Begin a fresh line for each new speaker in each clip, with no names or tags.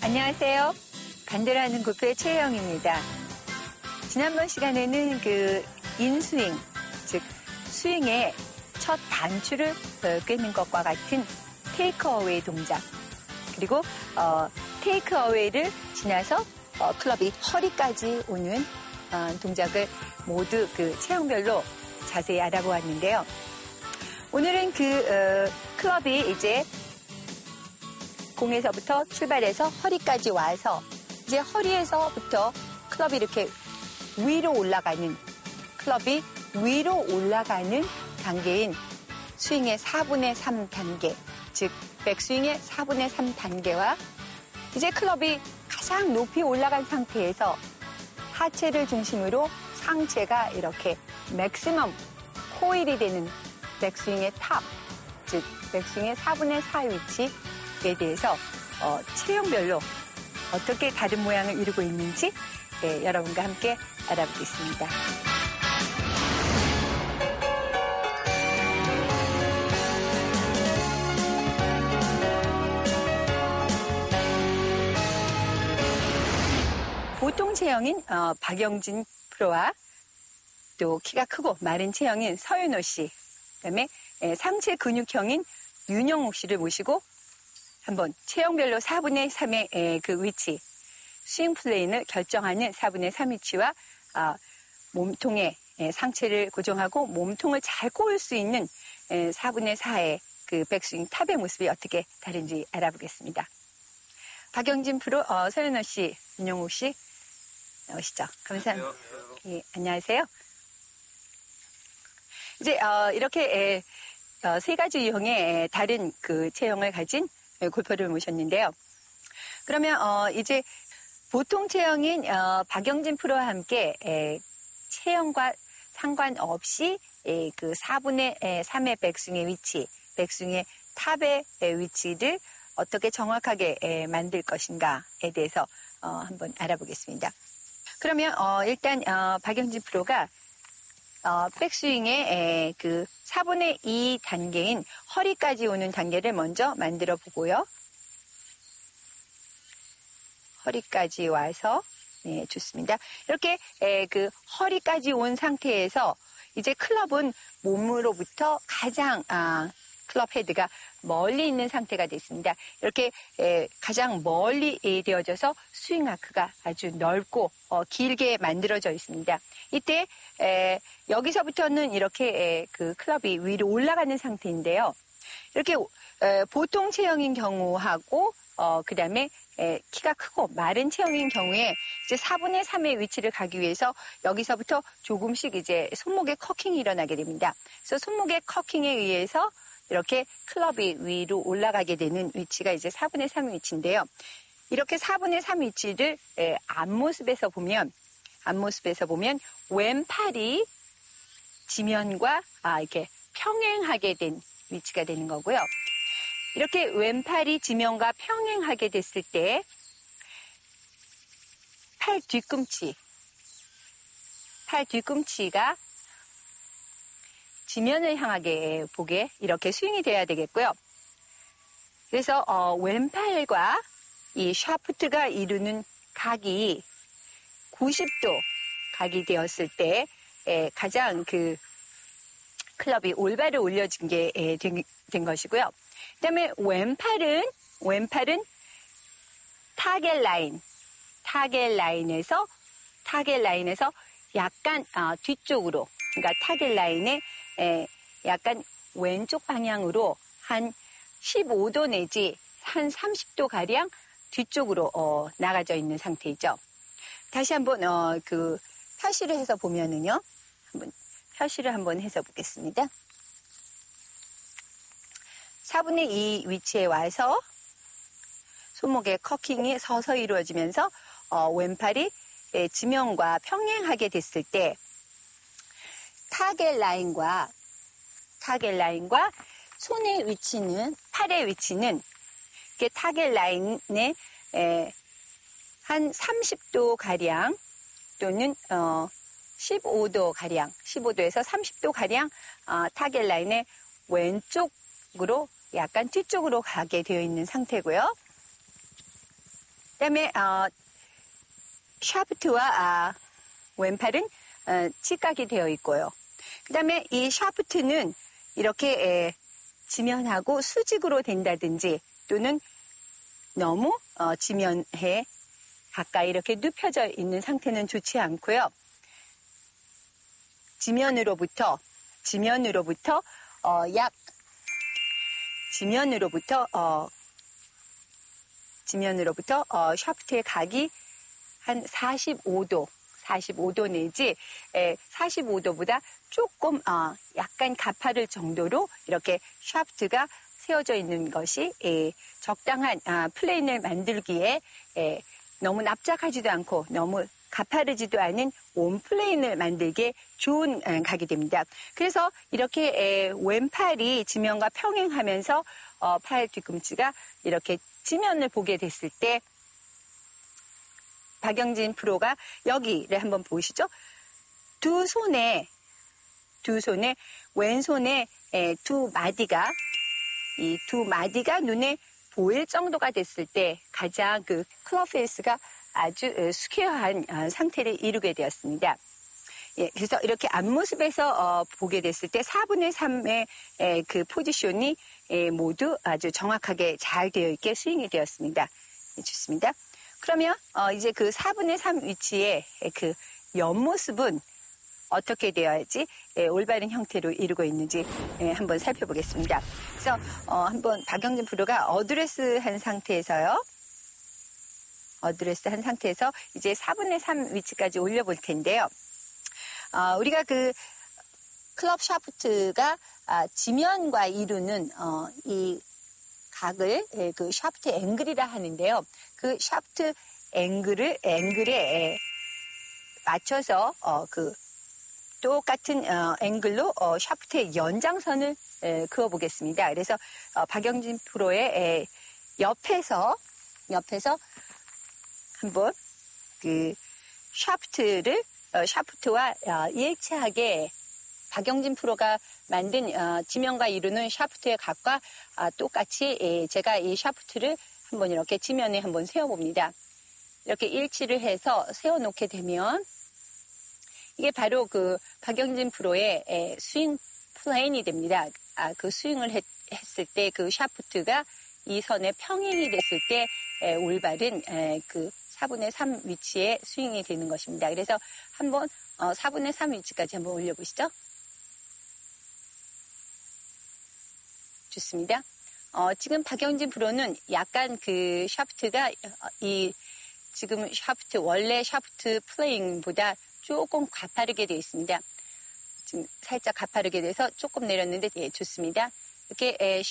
안녕하세요. 반대로 하는 골프의 최혜영입니다. 지난번 시간에는 인스윙, 즉 스윙의 첫 단추를 꿰는 것과 같은 테이크어웨이 동작, 그리고 테이크어웨이를 지나서 클럽이 허리까지 오는 동작을 모두 체형별로 자세히 알아보았는데요. 오늘은 클럽이 이제 공에서부터 출발해서 허리까지 와서 이제 허리에서부터 클럽이 이렇게 위로 올라가는, 클럽이 위로 올라가는 단계인 스윙의 4분의 3 단계, 즉 백스윙의 4분의 3 단계와 이제 클럽이 가장 높이 올라간 상태에서 하체를 중심으로 상체가 이렇게 맥시멈 코일이 되는 백스윙의 탑, 즉 백스윙의 4분의 4 위치에 대해서 체형별로 어떻게 다른 모양을 이루고 있는지 여러분과 함께 알아보겠습니다. 보통 체형인 박영진 프로와 또 키가 크고 마른 체형인 서윤호 씨, 그다음에 상체 근육형인 윤영욱 씨를 모시고 한번 체형별로 4분의 3의 그 위치, 스윙 플레인을 결정하는 4분의 3 위치와 몸통에 상체를 고정하고 몸통을 잘 꼬을 수 있는 4분의 4의 그 백스윙 탑의 모습이 어떻게 다른지 알아보겠습니다. 박영진 프로, 서윤호 씨, 윤영욱 씨 나오시죠. 감사합니다. 예, 안녕하세요. 이제 이렇게 세 가지 유형의 다른 그 체형을 가진 골퍼를 모셨는데요. 그러면 이제 보통 체형인 박영진 프로와 함께 체형과 상관없이 그 4분의 3의 백스윙의 위치, 백스윙의 탑의 위치를 어떻게 정확하게 만들 것인가에 대해서 한번 알아보겠습니다. 그러면 일단 박영진 프로가 백스윙의 그 4분의 2 단계인 허리까지 오는 단계를 먼저 만들어 보고요. 허리까지 와서, 네, 좋습니다. 이렇게 그 허리까지 온 상태에서 이제 클럽은 몸으로부터 가장 클럽 헤드가 멀리 있는 상태가 됐습니다. 이렇게 가장 멀리 되어져서 스윙 아크가 아주 넓고 길게 만들어져 있습니다. 이때 여기서부터는 이렇게 그 클럽이 위로 올라가는 상태인데요. 이렇게 보통 체형인 경우하고 그 다음에 키가 크고 마른 체형인 경우에 이제 4분의 3의 위치를 가기 위해서 여기서부터 조금씩 이제 손목의 커킹이 일어나게 됩니다. 그래서 손목의 커킹에 의해서 이렇게 클럽이 위로 올라가게 되는 위치가 이제 4분의 3 위치인데요. 이렇게 4분의 3 위치를 앞모습에서 보면 왼팔이 지면과 이렇게 평행하게 된 위치가 되는 거고요. 이렇게 왼팔이 지면과 평행하게 됐을 때 팔 뒤꿈치가 지면을 향하게 보게 이렇게 스윙이 돼야 되겠고요. 그래서 왼팔과 이 샤프트가 이루는 각이 90도 각이 되었을 때 가장 그 클럽이 올바로 올려진 게 된 것이고요. 그다음에 왼팔은 타겟 라인에서 약간 뒤쪽으로, 그러니까 타겟 라인의 약간 왼쪽 방향으로 한 15도 내지 한 30도 가량 뒤쪽으로 나가져 있는 상태이죠. 다시 한번 그 표시를 해서 보면은요, 표시를 한번 해서 보겠습니다. 4분의 2 위치에 와서 손목의 커킹이 서서히 이루어지면서 왼팔이 지면과 평행하게 됐을 때 타겟 라인과 손의 위치는, 팔의 위치는 이렇게 타겟 라인에 한 30도 가량 또는 15도 가량, 15도에서 30도 가량 타겟 라인의 왼쪽으로 약간 뒤쪽으로 가게 되어 있는 상태고요. 그다음에 샤프트와 왼팔은 직각이 되어 있고요. 그다음에 이 샤프트는 이렇게 지면하고 수직으로 된다든지 또는 너무 지면에 가까이 이렇게 눕혀져 있는 상태는 좋지 않고요. 지면으로부터 샤프트의 각이 한 45도 내지 45도보다 조금 약간 가파를 정도로 이렇게 샤프트가 세워져 있는 것이 적당한 플레인을 만들기에 너무 납작하지도 않고 너무 가파르지도 않은 온 플레인을 만들기에 좋은 각이 됩니다. 그래서 이렇게 왼팔이 지면과 평행하면서 팔 뒤꿈치가 이렇게 지면을 보게 됐을 때 박영진 프로가 여기를 한번 보시죠. 두 손에 왼손에 이 두 마디가 눈에 보일 정도가 됐을 때 가장 그 클럽 페이스가 아주 스퀘어한 상태를 이루게 되었습니다. 예, 그래서 이렇게 앞모습에서 보게 됐을 때 4분의 3의 그 포지션이 모두 아주 정확하게 잘 되어 있게 스윙이 되었습니다. 예, 좋습니다. 그러면 이제 그 4분의 3 위치의 그 옆모습은 어떻게 되어야지 올바른 형태로 이루고 있는지 한번 살펴보겠습니다. 그래서 한번 박영진 프로가 어드레스 한 상태에서 이제 4분의 3 위치까지 올려볼 텐데요. 우리가 그 클럽 샤프트가 지면과 이루는 이 각을 그 샤프트 앵글이라 하는데요. 그 샤프트 앵글에 맞춰서 그 똑같은 앵글로 샤프트의 연장선을 그어보겠습니다. 그래서 박영진 프로의 옆에서 한번 그 샤프트와 일치하게 박영진 프로가 만든 지면과 이루는 샤프트의 각과 똑같이 제가 이 샤프트를 한번 이렇게 지면에 한번 세워봅니다. 이렇게 일치를 해서 세워놓게 되면 이게 바로 그 박영진 프로의 스윙 플레인이 됩니다. 그 스윙을 했을 때 그 샤프트가 이 선에 평행이 됐을 때 올바른 그 4분의 3 위치에 스윙이 되는 것입니다. 그래서 한번 4분의 3 위치까지 한번 올려보시죠. 좋습니다. 지금 박영진 프로는 약간 그 샤프트가 지금 원래 샤프트 플레잉보다 조금 가파르게 되어 있습니다. 지금 살짝 가파르게 돼서 조금 내렸는데 예, 좋습니다. 이렇게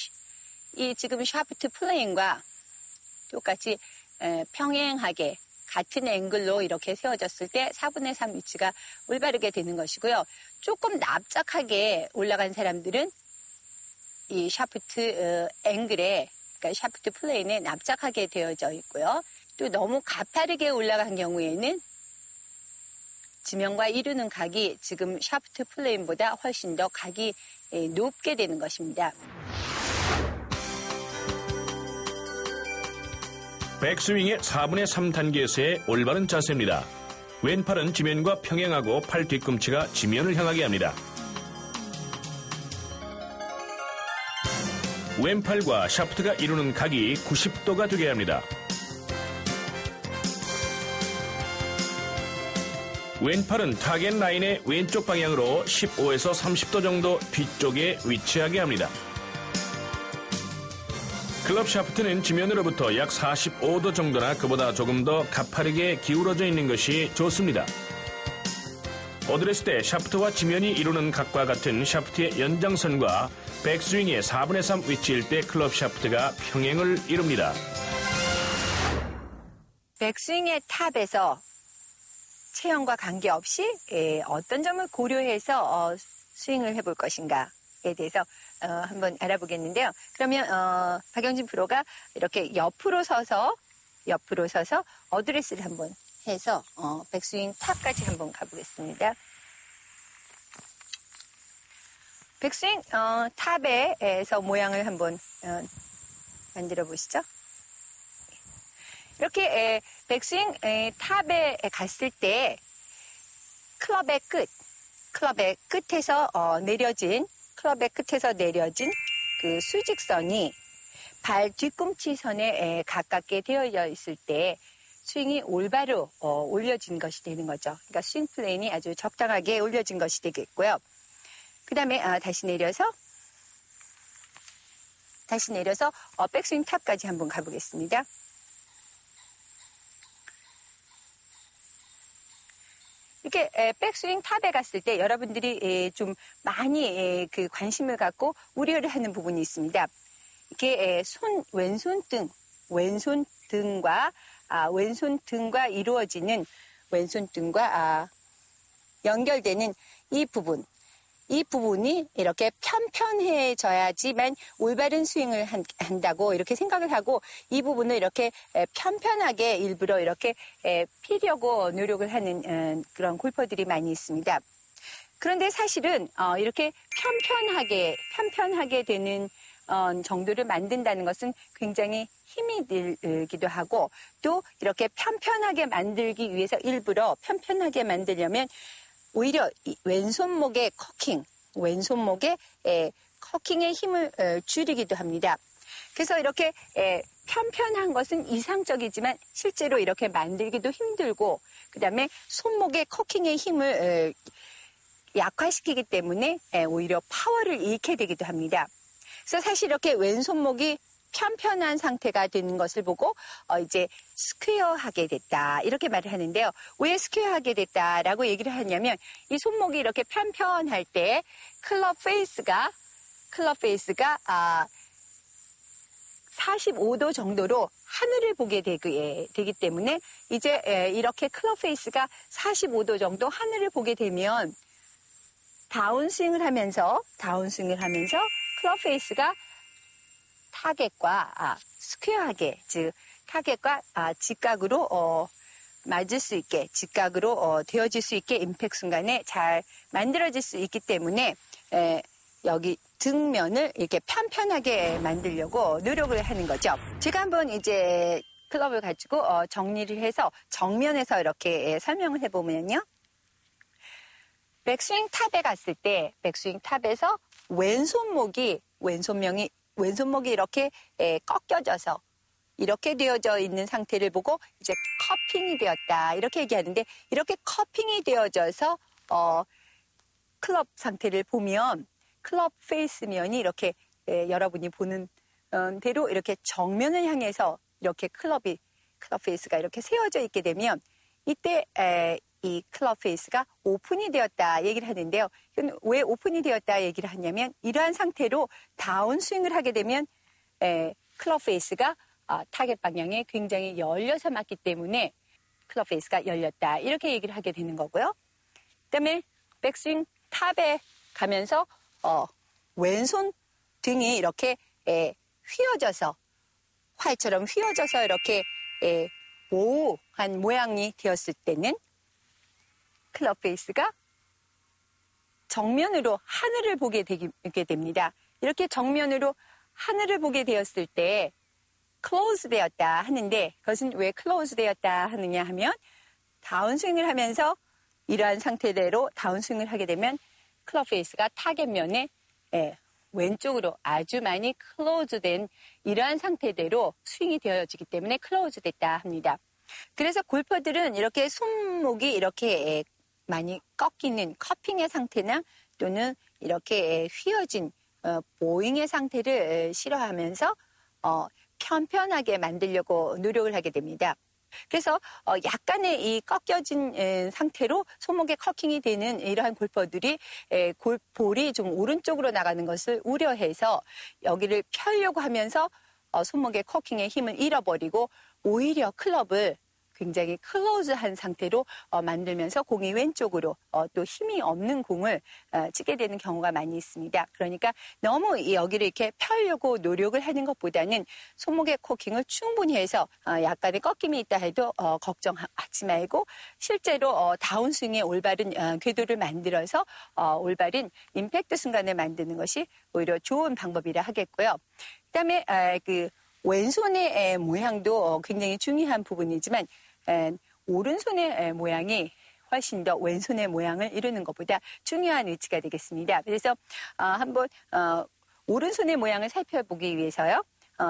이 지금 샤프트 플레잉과 똑같이 평행하게 같은 앵글로 이렇게 세워졌을 때 4분의 3 위치가 올바르게 되는 것이고요. 조금 납작하게 올라간 사람들은 이 샤프트 앵글에 그러니까 샤프트 플레인에 납작하게 되어져 있고요. 또 너무 가파르게 올라간 경우에는 지면과 이루는 각이 지금 샤프트 플레인보다 훨씬 더 각이 높게 되는 것입니다.
백스윙의 4분의 3 단계에서의 올바른 자세입니다. 왼팔은 지면과 평행하고 팔 뒤꿈치가 지면을 향하게 합니다. 왼팔과 샤프트가 이루는 각이 90도가 되게 합니다. 왼팔은 타겟 라인의 왼쪽 방향으로 15에서 30도 정도 뒤쪽에 위치하게 합니다. 클럽 샤프트는 지면으로부터 약 45도 정도나 그보다 조금 더 가파르게 기울어져 있는 것이 좋습니다. 어드레스 때 샤프트와 지면이 이루는 각과 같은 샤프트의 연장선과 백스윙의 4분의 3 위치일 때 클럽 샤프트가 평행을 이룹니다.
백스윙의 탑에서 체형과 관계없이 어떤 점을 고려해서 스윙을 해볼 것인가에 대해서 한번 알아보겠는데요. 그러면 박영진 프로가 이렇게 옆으로 서서 어드레스를 한번 해서 백스윙 탑까지 한번 가보겠습니다. 백스윙 탑에서 모양을 한번 만들어 보시죠. 이렇게 백스윙 탑에 갔을 때 클럽의 끝에서 내려진 그 수직선이 발 뒤꿈치 선에 가깝게 되어져 있을 때 스윙이 올바로 올려진 것이 되는 거죠. 그러니까 스윙 플레인이 아주 적당하게 올려진 것이 되겠고요. 그 다음에 다시 내려서 백스윙 탑까지 한번 가보겠습니다. 이렇게 백스윙 탑에 갔을 때 여러분들이 좀 많이 그 관심을 갖고 우려를 하는 부분이 있습니다. 이렇게 왼손등과 이루어지는 왼손등과 연결되는 이 부분이 이렇게 편편해져야지만 올바른 스윙을 한다고 이렇게 생각을 하고 이 부분을 이렇게 편편하게 일부러 이렇게 피려고 노력을 하는 그런 골퍼들이 많이 있습니다. 그런데 사실은 이렇게 편편하게 되는 정도를 만든다는 것은 굉장히 힘이 들기도 하고 또 이렇게 편편하게 만들기 위해서 일부러 편편하게 만들려면 오히려 왼손목의 커킹의 힘을 줄이기도 합니다. 그래서 이렇게 편편한 것은 이상적이지만 실제로 이렇게 만들기도 힘들고 그다음에 손목의 커킹의 힘을 약화시키기 때문에 오히려 파워를 잃게 되기도 합니다. 그래서 사실 이렇게 왼손목이 편편한 상태가 되는 것을 보고 이제 스퀘어하게 됐다 이렇게 말을 하는데요. 왜 스퀘어하게 됐다라고 얘기를 하냐면 이 손목이 이렇게 편편할 때 클럽 페이스가 45도 정도로 하늘을 보게 되기 때문에 이제 이렇게 클럽 페이스가 45도 정도 하늘을 보게 되면 다운스윙을 하면서 클럽 페이스가 타겟과 스퀘어하게 즉 타겟과 직각으로 맞을 수 있게 직각으로 되어질 수 있게 임팩트 순간에 잘 만들어질 수 있기 때문에 여기 등면을 이렇게 편편하게 만들려고 노력을 하는 거죠. 제가 한번 이제 클럽을 가지고 정리를 해서 정면에서 이렇게 설명을 해보면요. 백스윙 탑에 갔을 때 백스윙 탑에서 왼손목이 이렇게 꺾여져서 이렇게 되어져 있는 상태를 보고 이제 커핑이 되었다 이렇게 얘기하는데 이렇게 커핑이 되어져서 클럽 상태를 보면 클럽 페이스 면이 이렇게 여러분이 보는 대로 이렇게 정면을 향해서 이렇게 클럽 페이스가 이렇게 세워져 있게 되면 이때 이 클럽 페이스가 오픈이 되었다 얘기를 하는데요. 이건 왜 오픈이 되었다 얘기를 하냐면 이러한 상태로 다운 스윙을 하게 되면 클럽 페이스가 타겟 방향에 굉장히 열려서 맞기 때문에 클럽 페이스가 열렸다 이렇게 얘기를 하게 되는 거고요. 그다음에 백스윙 탑에 가면서 왼손 등이 이렇게 휘어져서 활처럼 휘어져서 이렇게 오한 모양이 되었을 때는 클럽 페이스가 정면으로 하늘을 보게 되게 됩니다. 이렇게 정면으로 하늘을 보게 되었을 때 클로즈 되었다 하는데 그것은 왜 클로즈 되었다 하느냐 하면 다운스윙을 하면서 이러한 상태대로 다운스윙을 하게 되면 클럽 페이스가 타겟면에 왼쪽으로 아주 많이 클로즈된 이러한 상태대로 스윙이 되어지기 때문에 클로즈 됐다 합니다. 그래서 골퍼들은 이렇게 손목이 이렇게 많이 꺾이는 커핑의 상태나 또는 이렇게 휘어진 보잉의 상태를 싫어하면서 편편하게 만들려고 노력을 하게 됩니다. 그래서 약간의 이 꺾여진 상태로 손목에 커킹이 되는 이러한 골퍼들이 볼이 좀 오른쪽으로 나가는 것을 우려해서 여기를 펴려고 하면서 손목의 커킹의 힘을 잃어버리고 오히려 클럽을 굉장히 클로즈한 상태로 만들면서 공이 왼쪽으로 또 힘이 없는 공을 치게 되는 경우가 많이 있습니다. 그러니까 너무 여기를 이렇게 펴려고 노력을 하는 것보다는 손목의 코킹을 충분히 해서 약간의 꺾임이 있다 해도 걱정하지 말고 실제로 다운스윙의 올바른 궤도를 만들어서 올바른 임팩트 순간을 만드는 것이 오히려 좋은 방법이라 하겠고요. 그다음에 왼손의 모양도 굉장히 중요한 부분이지만 오른손의 모양이 훨씬 더 왼손의 모양을 이루는 것보다 중요한 위치가 되겠습니다. 그래서 한번 오른손의 모양을 살펴보기 위해서요.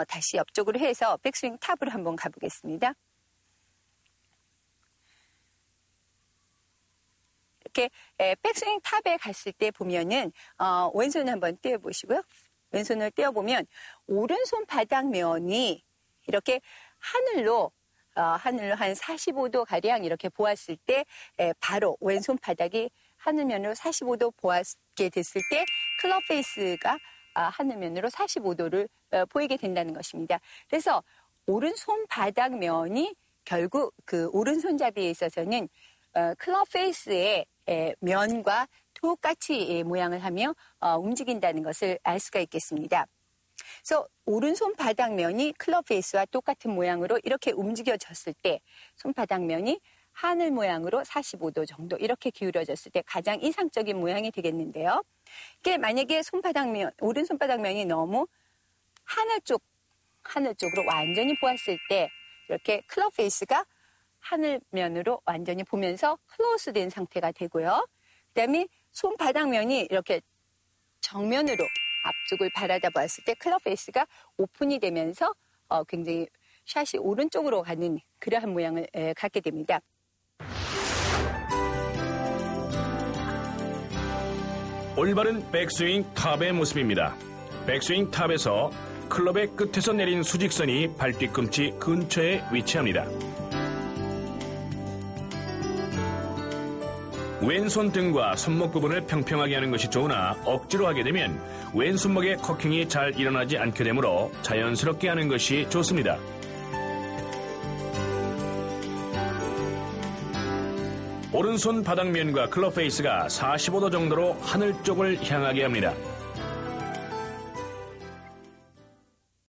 다시 옆쪽으로 해서 백스윙 탑으로 한번 가보겠습니다. 이렇게 백스윙 탑에 갔을 때 보면은 왼손을 한번 떼어보시고요. 왼손을 떼어보면 오른손 바닥면이 이렇게 하늘로 한 45도 가량 이렇게 보았을 때 바로 왼손 바닥이 하늘면으로 45도 보았게 됐을 때 클럽 페이스가 하늘면으로 45도를 보이게 된다는 것입니다. 그래서 오른손 바닥면이 결국 그 오른손잡이에 있어서는 클럽 페이스의 면과 똑같이 모양을 하며 움직인다는 것을 알 수가 있겠습니다. 그래서 오른손 바닥면이 클럽 페이스와 똑같은 모양으로 이렇게 움직여졌을 때 손바닥면이 하늘 모양으로 45도 정도 이렇게 기울어졌을 때 가장 이상적인 모양이 되겠는데요. 이게 만약에 오른손 바닥면이 너무 하늘 쪽으로 완전히 보았을 때 이렇게 클럽 페이스가 하늘면으로 완전히 보면서 클로즈된 상태가 되고요. 그다음에 손바닥면이 이렇게 정면으로 앞쪽을 바라다 보았을 때 클럽 페이스가 오픈이 되면서 굉장히 샷이 오른쪽으로 가는 그러한 모양을 갖게 됩니다.
올바른 백스윙 탑의 모습입니다. 백스윙 탑에서 클럽의 끝에서 내린 수직선이 발 뒤꿈치 근처에 위치합니다. 왼손 등과 손목 부분을 평평하게 하는 것이 좋으나 억지로 하게 되면 왼손목의 커킹이 잘 일어나지 않게 되므로 자연스럽게 하는 것이 좋습니다. 오른손 바닥면과 클럽 페이스가 45도 정도로 하늘 쪽을 향하게 합니다.